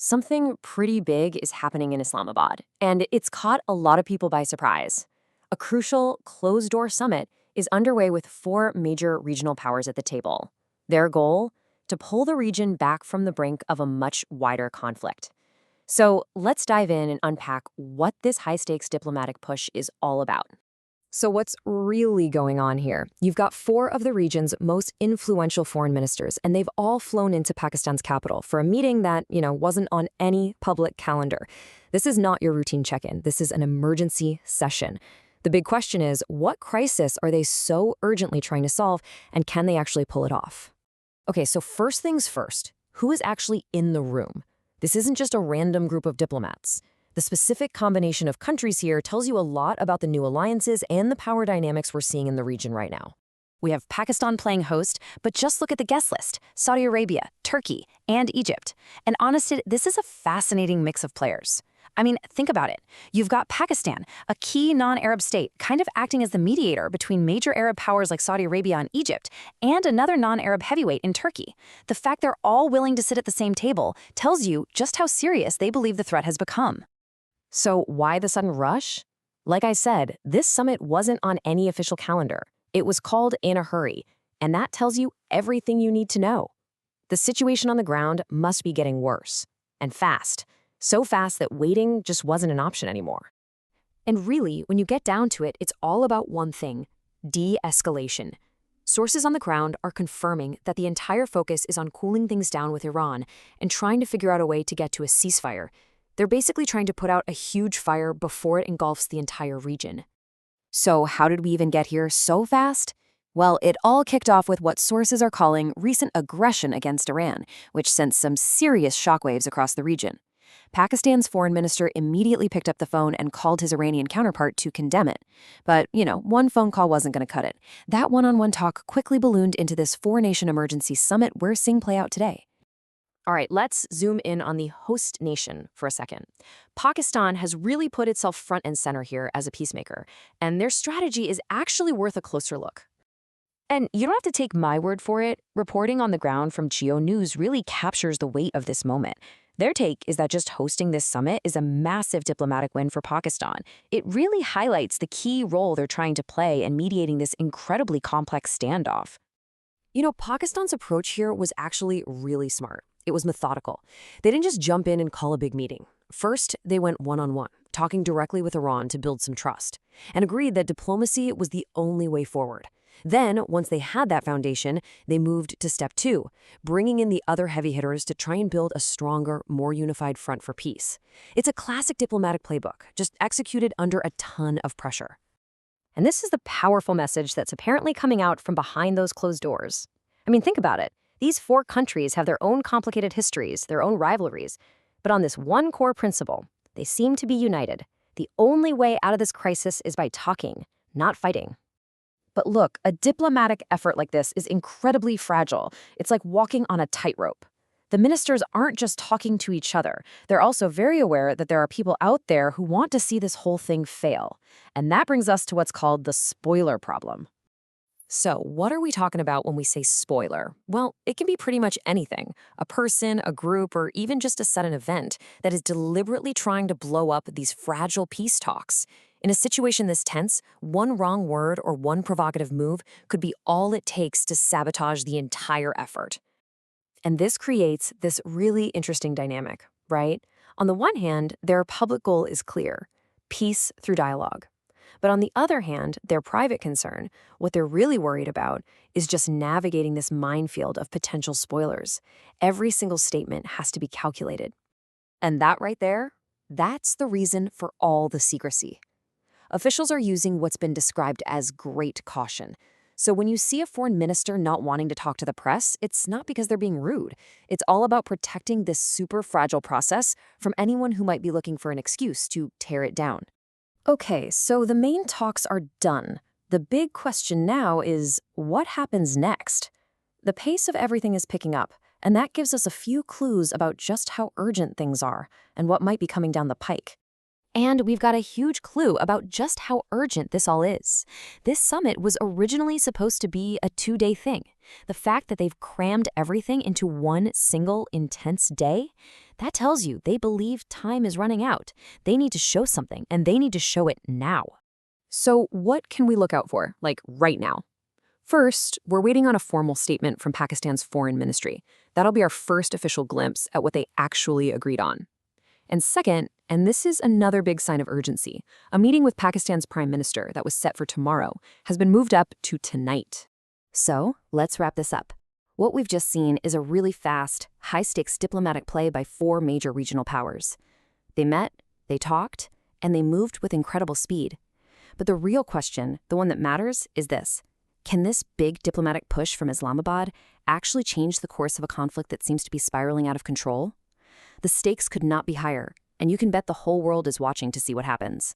something pretty big is happening in Islamabad, and it's caught a lot of people by surprise. A crucial, closed-door summit is underway with four major regional powers at the table. Their goal? To pull the region back from the brink of a much wider conflict. So let's dive in and unpack what this high-stakes diplomatic push is all about. So what's really going on here? You've got four of the region's most influential foreign ministers, and they've all flown into Pakistan's capital for a meeting that, wasn't on any public calendar. This is not your routine check-in. This is an emergency session. The big question is, what crisis are they so urgently trying to solve, and can they actually pull it off? Okay, so first things first, who is actually in the room? This isn't just a random group of diplomats. The specific combination of countries here tells you a lot about the new alliances and the power dynamics we're seeing in the region right now. We have Pakistan playing host, but just look at the guest list: Saudi Arabia, Turkey, and Egypt. And honestly, this is a fascinating mix of players. I mean, think about it. You've got Pakistan, a key non-Arab state, kind of acting as the mediator between major Arab powers like Saudi Arabia and Egypt, and another non-Arab heavyweight in Turkey. The fact they're all willing to sit at the same table tells you just how serious they believe the threat has become. So why the sudden rush? Like I said, this summit wasn't on any official calendar. It was called in a hurry, and that tells you everything you need to know. The situation on the ground must be getting worse, and fast. So fast that waiting just wasn't an option anymore. And really, when you get down to it, it's all about one thing: de-escalation. Sources on the ground are confirming that the entire focus is on cooling things down with Iran and trying to figure out a way to get to a ceasefire. They're basically trying to put out a huge fire before it engulfs the entire region. So how did we even get here so fast? Well, it all kicked off with what sources are calling recent aggression against Iran, which sent some serious shockwaves across the region. Pakistan's foreign minister immediately picked up the phone and called his Iranian counterpart to condemn it. But, one phone call wasn't going to cut it. That one-on-one talk quickly ballooned into this four-nation emergency summit we're seeing play out today. All right, let's zoom in on the host nation for a second. Pakistan has really put itself front and center here as a peacemaker, and their strategy is actually worth a closer look. And you don't have to take my word for it. Reporting on the ground from Geo News really captures the weight of this moment. Their take is that just hosting this summit is a massive diplomatic win for Pakistan. It really highlights the key role they're trying to play in mediating this incredibly complex standoff. Pakistan's approach here was actually really smart. It was methodical. They didn't just jump in and call a big meeting. First, they went one-on-one, talking directly with Iran to build some trust, and agreed that diplomacy was the only way forward. Then, once they had that foundation, they moved to step two, bringing in the other heavy hitters to try and build a stronger, more unified front for peace. It's a classic diplomatic playbook, just executed under a ton of pressure. And this is the powerful message that's apparently coming out from behind those closed doors. I mean, think about it. These four countries have their own complicated histories, their own rivalries. But on this one core principle, they seem to be united. The only way out of this crisis is by talking, not fighting. But look, a diplomatic effort like this is incredibly fragile. It's like walking on a tightrope. The ministers aren't just talking to each other. They're also very aware that there are people out there who want to see this whole thing fail. And that brings us to what's called the spoiler problem. So, what are we talking about when we say spoiler? Well, it can be pretty much anything. A person, a group, or even just a sudden event that is deliberately trying to blow up these fragile peace talks. In a situation this tense, one wrong word or one provocative move could be all it takes to sabotage the entire effort. And this creates this really interesting dynamic, right? On the one hand, their public goal is clear: peace through dialogue. But on the other hand, their private concern, what they're really worried about, is just navigating this minefield of potential spoilers. Every single statement has to be calculated. And that right there, that's the reason for all the secrecy. Officials are using what's been described as great caution. So when you see a foreign minister not wanting to talk to the press, it's not because they're being rude. It's all about protecting this super fragile process from anyone who might be looking for an excuse to tear it down. Okay, so the main talks are done. The big question now is, what happens next? The pace of everything is picking up, and that gives us a few clues about just how urgent things are and what might be coming down the pike. And we've got a huge clue about just how urgent this all is. This summit was originally supposed to be a 2-day thing. The fact that they've crammed everything into one single intense day, that tells you they believe time is running out. They need to show something, and they need to show it now. So what can we look out for, like right now? First, we're waiting on a formal statement from Pakistan's foreign ministry. That'll be our first official glimpse at what they actually agreed on. And second, and this is another big sign of urgency, a meeting with Pakistan's prime minister that was set for tomorrow has been moved up to tonight. So, let's wrap this up. What we've just seen is a really fast, high-stakes diplomatic play by 4 major regional powers. They met, they talked, and they moved with incredible speed. But the real question, the one that matters, is this. Can this big diplomatic push from Islamabad actually change the course of a conflict that seems to be spiraling out of control? The stakes could not be higher, and you can bet the whole world is watching to see what happens.